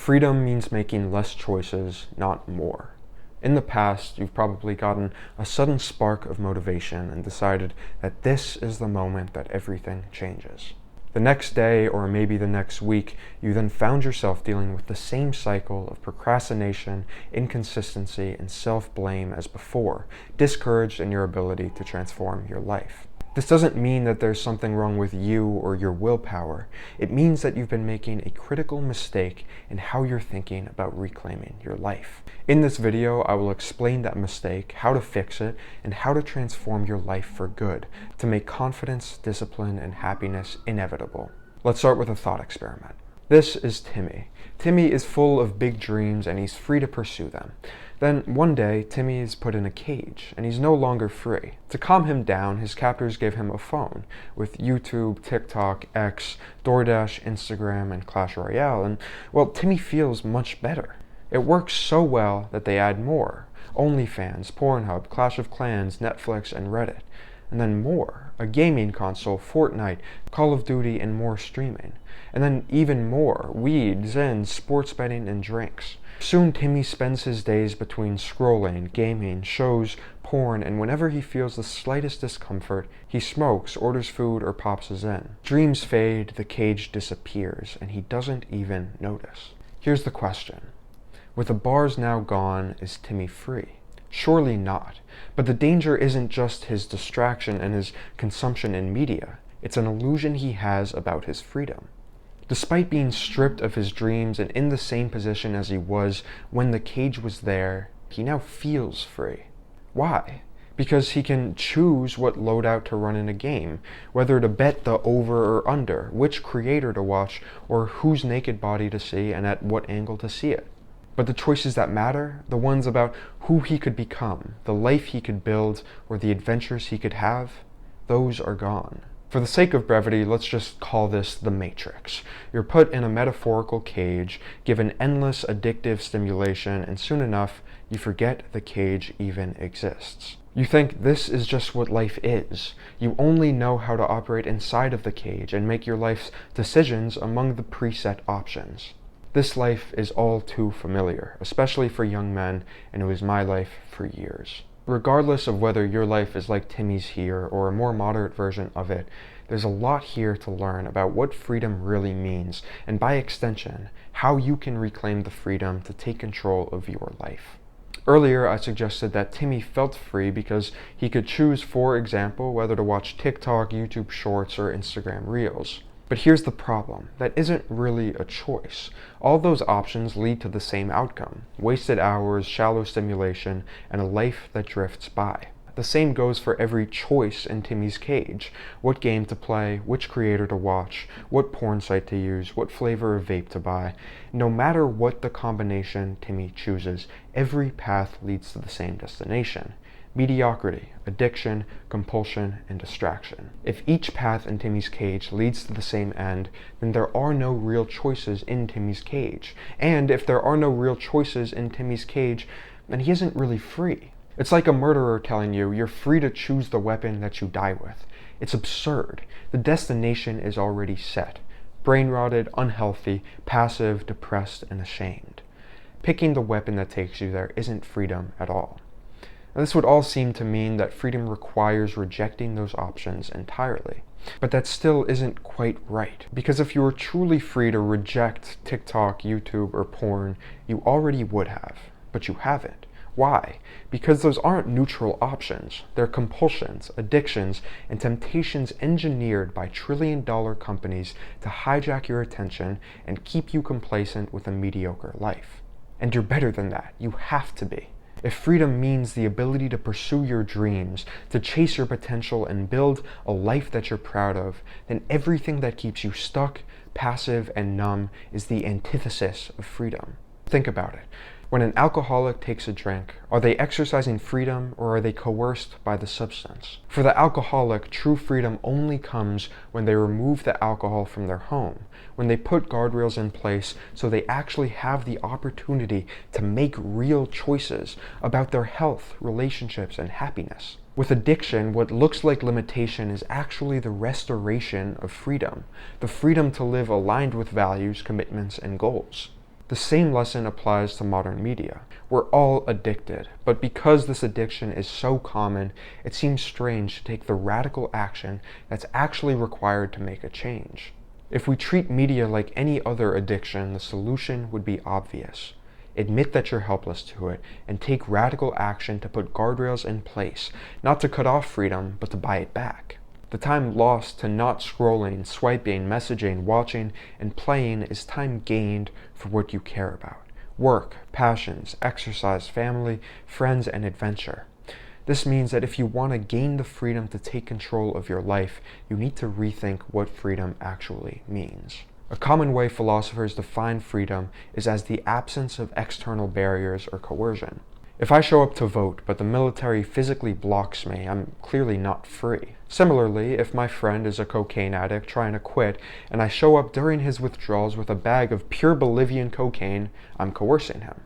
Freedom means making less choices, not more. In the past, you've probably gotten a sudden spark of motivation and decided that this is the moment that everything changes. The next day, or maybe the next week, you then found yourself dealing with the same cycle of procrastination, inconsistency, and self-blame as before, discouraged in your ability to transform your life. This doesn't mean that there's something wrong with you or your willpower. It means that you've been making a critical mistake in how you're thinking about reclaiming your life. In this video, I will explain that mistake, how to fix it, and how to transform your life for good to make confidence, discipline, and happiness inevitable. Let's start with a thought experiment. This is Timmy. Timmy is full of big dreams and he's free to pursue them. Then one day, Timmy is put in a cage and he's no longer free. To calm him down, his captors gave him a phone with YouTube, TikTok, X, DoorDash, Instagram, and Clash Royale, and well, Timmy feels much better. It works so well that they add more. OnlyFans, Pornhub, Clash of Clans, Netflix, and Reddit. And then more, a gaming console, Fortnite, Call of Duty, and more streaming. And then even more, weed, Zen, sports betting, and drinks. Soon Timmy spends his days between scrolling, gaming, shows, porn, and whenever he feels the slightest discomfort, he smokes, orders food, or pops a Zen. Dreams fade, the cage disappears, and he doesn't even notice. Here's the question. With the bars now gone, is Timmy free? Surely not. But the danger isn't just his distraction and his consumption in media. It's an illusion he has about his freedom. Despite being stripped of his dreams and in the same position as he was when the cage was there, he now feels free. Why? Because he can choose what loadout to run in a game, whether to bet the over or under, which creator to watch, or whose naked body to see and at what angle to see it. But the choices that matter, the ones about who he could become, the life he could build, or the adventures he could have, those are gone. For the sake of brevity, let's just call this the Matrix. You're put in a metaphorical cage, given endless addictive stimulation, and soon enough, you forget the cage even exists. You think this is just what life is. You only know how to operate inside of the cage and make your life's decisions among the preset options. This life is all too familiar, especially for young men, and it was my life for years. Regardless of whether your life is like Timmy's here or a more moderate version of it, there's a lot here to learn about what freedom really means, and by extension, how you can reclaim the freedom to take control of your life. Earlier, I suggested that Timmy felt free because he could choose, for example, whether to watch TikTok, YouTube Shorts, or Instagram Reels. But here's the problem. That isn't really a choice. All those options lead to the same outcome: wasted hours, shallow stimulation, and a life that drifts by. The same goes for every choice in Timmy's cage. What game to play, which creator to watch, what porn site to use, what flavor of vape to buy. No matter what the combination Timmy chooses, every path leads to the same destination: mediocrity, addiction, compulsion, and distraction. If each path in Timmy's cage leads to the same end, then there are no real choices in Timmy's cage. And if there are no real choices in Timmy's cage, then he isn't really free. It's like a murderer telling you you're free to choose the weapon that you die with. It's absurd. The destination is already set. Brain-rotted, unhealthy, passive, depressed, and ashamed. Picking the weapon that takes you there isn't freedom at all. Now, this would all seem to mean that freedom requires rejecting those options entirely. But that still isn't quite right. Because if you were truly free to reject TikTok, YouTube, or porn, you already would have. But you haven't. Why? Because those aren't neutral options. They're compulsions, addictions, and temptations engineered by trillion-dollar companies to hijack your attention and keep you complacent with a mediocre life. And you're better than that. You have to be. If freedom means the ability to pursue your dreams, to chase your potential and build a life that you're proud of, then everything that keeps you stuck, passive, and numb is the antithesis of freedom. Think about it. When an alcoholic takes a drink, are they exercising freedom or are they coerced by the substance? For the alcoholic, true freedom only comes when they remove the alcohol from their home, when they put guardrails in place so they actually have the opportunity to make real choices about their health, relationships, and happiness. With addiction, what looks like limitation is actually the restoration of freedom, the freedom to live aligned with values, commitments, and goals. The same lesson applies to modern media. We're all addicted, but because this addiction is so common, it seems strange to take the radical action that's actually required to make a change. If we treat media like any other addiction, the solution would be obvious. Admit that you're helpless to it, and take radical action to put guardrails in place, not to cut off freedom, but to buy it back. The time lost to not scrolling, swiping, messaging, watching, and playing is time gained for what you care about. Work, passions, exercise, family, friends, and adventure. This means that if you want to gain the freedom to take control of your life, you need to rethink what freedom actually means. A common way philosophers define freedom is as the absence of external barriers or coercion. If I show up to vote, but the military physically blocks me, I'm clearly not free. Similarly, if my friend is a cocaine addict trying to quit, and I show up during his withdrawals with a bag of pure Bolivian cocaine, I'm coercing him.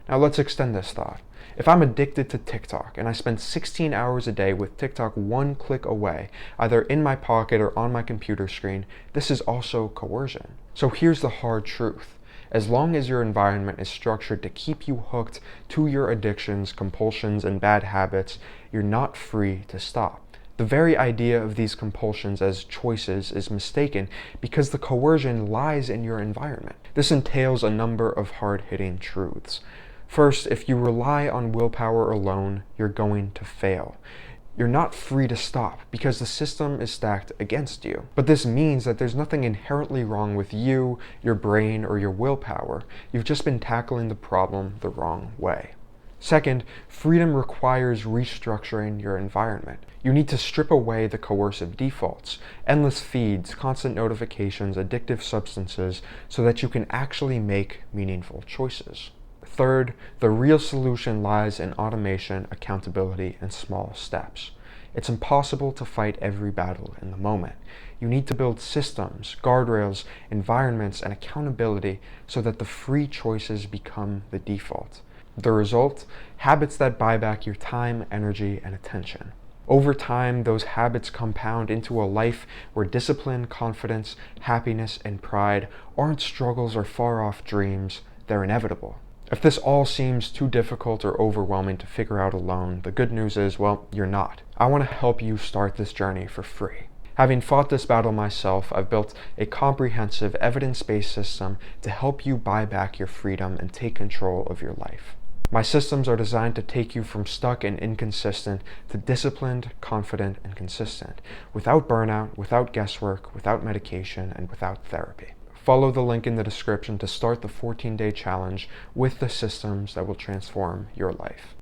Now let's extend this thought. If I'm addicted to TikTok, and I spend 16 hours a day with TikTok one click away, either in my pocket or on my computer screen, this is also coercion. So here's the hard truth. As long as your environment is structured to keep you hooked to your addictions, compulsions, and bad habits, you're not free to stop. The very idea of these compulsions as choices is mistaken because the coercion lies in your environment. This entails a number of hard-hitting truths. First, if you rely on willpower alone, you're going to fail. You're not free to stop because the system is stacked against you. But this means that there's nothing inherently wrong with you, your brain, or your willpower. You've just been tackling the problem the wrong way. Second, freedom requires restructuring your environment. You need to strip away the coercive defaults, endless feeds, constant notifications, addictive substances, so that you can actually make meaningful choices. Third, the real solution lies in automation, accountability, and small steps. It's impossible to fight every battle in the moment. You need to build systems, guardrails, environments, and accountability so that the free choices become the default. The result? Habits that buy back your time, energy, and attention. Over time, those habits compound into a life where discipline, confidence, happiness, and pride aren't struggles or far-off dreams, they're inevitable. If this all seems too difficult or overwhelming to figure out alone, the good news is, well, you're not. I want to help you start this journey for free. Having fought this battle myself, I've built a comprehensive, evidence-based system to help you buy back your freedom and take control of your life. My systems are designed to take you from stuck and inconsistent to disciplined, confident, and consistent, without burnout, without guesswork, without medication, and without therapy. Follow the link in the description to start the 14-day challenge with the systems that will transform your life.